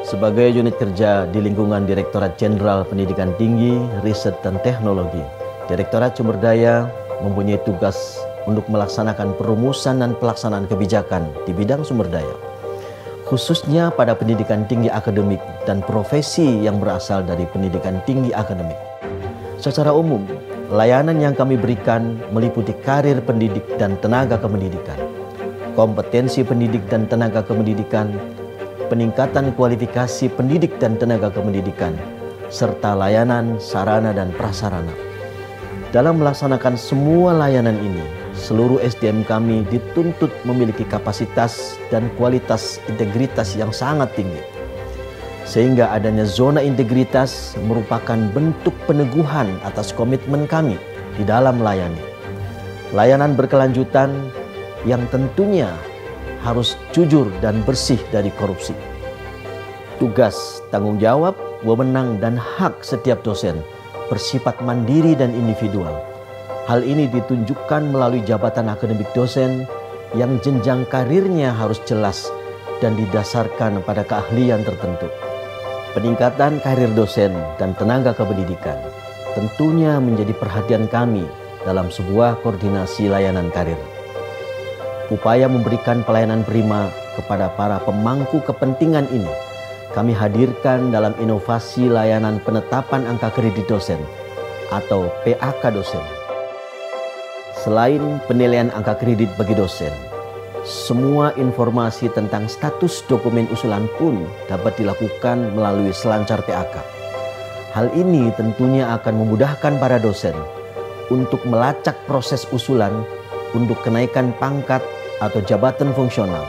Sebagai unit kerja di lingkungan Direktorat Jenderal Pendidikan Tinggi, Riset dan Teknologi, Direktorat Sumber Daya mempunyai tugas untuk melaksanakan perumusan dan pelaksanaan kebijakan di bidang sumber daya, khususnya pada pendidikan tinggi akademik dan profesi yang berasal dari pendidikan tinggi akademik. Secara umum, layanan yang kami berikan meliputi karir pendidik dan tenaga kependidikan, kompetensi pendidik dan tenaga kependidikan, peningkatan kualifikasi pendidik dan tenaga kependidikan, serta layanan, sarana, dan prasarana. Dalam melaksanakan semua layanan ini, seluruh SDM kami dituntut memiliki kapasitas dan kualitas integritas yang sangat tinggi. Sehingga adanya zona integritas merupakan bentuk peneguhan atas komitmen kami di dalam melayani. Layanan berkelanjutan yang tentunya harus jujur dan bersih dari korupsi. Tugas, tanggung jawab, wewenang, dan hak setiap dosen bersifat mandiri dan individual. Hal ini ditunjukkan melalui jabatan akademik dosen yang jenjang karirnya harus jelas dan didasarkan pada keahlian tertentu. Peningkatan karir dosen dan tenaga kependidikan tentunya menjadi perhatian kami dalam sebuah koordinasi layanan karir. Upaya memberikan pelayanan prima kepada para pemangku kepentingan ini kami hadirkan dalam inovasi layanan penetapan angka kredit dosen atau PAK dosen. Selain penilaian angka kredit bagi dosen, semua informasi tentang status dokumen usulan pun dapat dilakukan melalui selancar PAK. Hal ini tentunya akan memudahkan para dosen untuk melacak proses usulan untuk kenaikan pangkat atau jabatan fungsional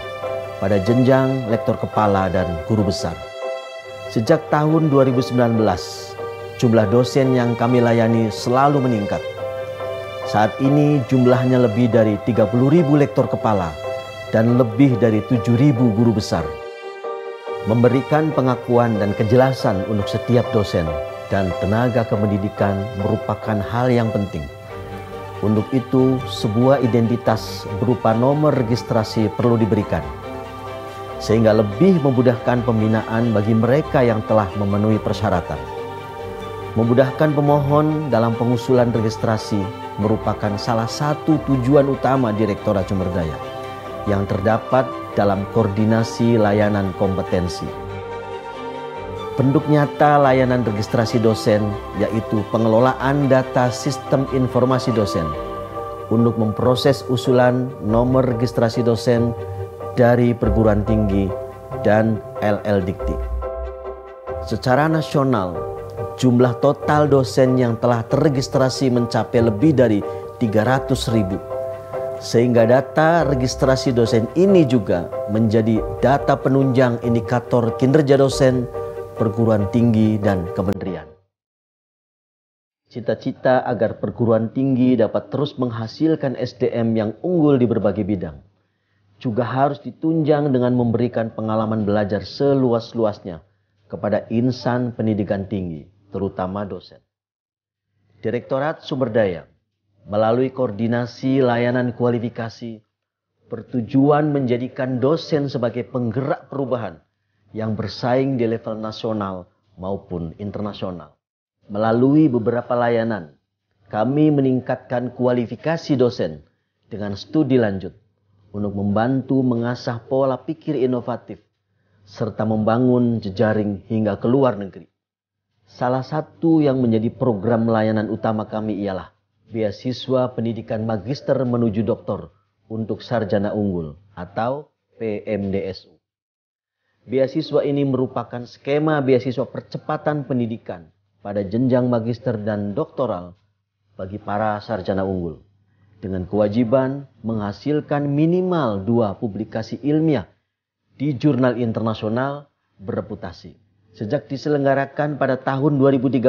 pada jenjang lektor kepala dan guru besar. Sejak tahun 2019, jumlah dosen yang kami layani selalu meningkat. Saat ini jumlahnya lebih dari 30.000 lektor kepala dan lebih dari 7.000 guru besar. Memberikan pengakuan dan kejelasan untuk setiap dosen dan tenaga kependidikan merupakan hal yang penting. Untuk itu, sebuah identitas berupa nomor registrasi perlu diberikan, sehingga lebih memudahkan pembinaan bagi mereka yang telah memenuhi persyaratan. Memudahkan pemohon dalam pengusulan registrasi merupakan salah satu tujuan utama Direktorat Sumber Daya yang terdapat dalam koordinasi layanan kompetensi. Bentuk nyata layanan registrasi dosen yaitu pengelolaan data sistem informasi dosen untuk memproses usulan nomor registrasi dosen dari perguruan tinggi dan LL-Dikti. Secara nasional, jumlah total dosen yang telah terregistrasi mencapai lebih dari 300.000. Sehingga data registrasi dosen ini juga menjadi data penunjang indikator kinerja dosen, perguruan tinggi, dan kementerian. Cita-cita agar perguruan tinggi dapat terus menghasilkan SDM yang unggul di berbagai bidang juga harus ditunjang dengan memberikan pengalaman belajar seluas-luasnya kepada insan pendidikan tinggi, terutama dosen. Direktorat Sumber Daya melalui koordinasi layanan kualifikasi bertujuan menjadikan dosen sebagai penggerak perubahan yang bersaing di level nasional maupun internasional. Melalui beberapa layanan, kami meningkatkan kualifikasi dosen dengan studi lanjut untuk membantu mengasah pola pikir inovatif serta membangun jejaring hingga ke luar negeri. Salah satu yang menjadi program layanan utama kami ialah beasiswa pendidikan magister menuju doktor untuk sarjana unggul atau PMDSU. Beasiswa ini merupakan skema beasiswa percepatan pendidikan pada jenjang magister dan doktoral bagi para sarjana unggul, dengan kewajiban menghasilkan minimal 2 publikasi ilmiah di jurnal internasional bereputasi. Sejak diselenggarakan pada tahun 2013,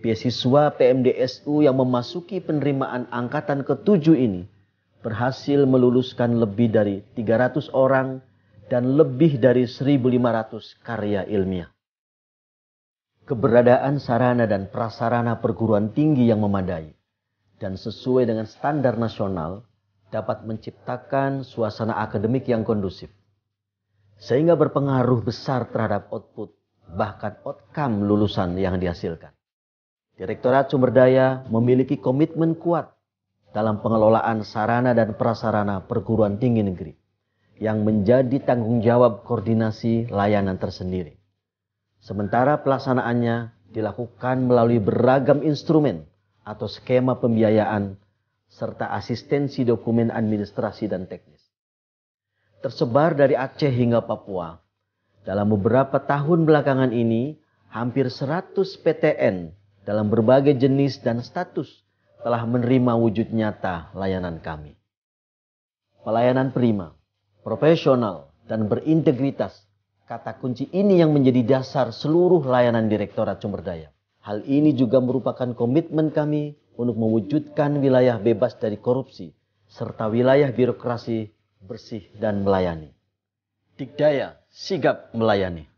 beasiswa PMDSU yang memasuki penerimaan angkatan ke-7 ini berhasil meluluskan lebih dari 300 orang dan lebih dari 1.500 karya ilmiah. Keberadaan sarana dan prasarana perguruan tinggi yang memadai dan sesuai dengan standar nasional dapat menciptakan suasana akademik yang kondusif. sehingga berpengaruh besar terhadap output, bahkan outcome lulusan yang dihasilkan. Direktorat Sumber Daya memiliki komitmen kuat dalam pengelolaan sarana dan prasarana perguruan tinggi negeri yang menjadi tanggung jawab koordinasi layanan tersendiri. Sementara pelaksanaannya dilakukan melalui beragam instrumen atau skema pembiayaan serta asistensi dokumen administrasi dan teknis. Tersebar dari Aceh hingga Papua, dalam beberapa tahun belakangan ini hampir 100 PTN dalam berbagai jenis dan status telah menerima wujud nyata layanan kami. Pelayanan prima, profesional, dan berintegritas, kata kunci ini yang menjadi dasar seluruh layanan Direktorat Sumber Daya. Hal ini juga merupakan komitmen kami untuk mewujudkan wilayah bebas dari korupsi, serta wilayah birokrasi bersih dan melayani. Dikdaya sigap melayani.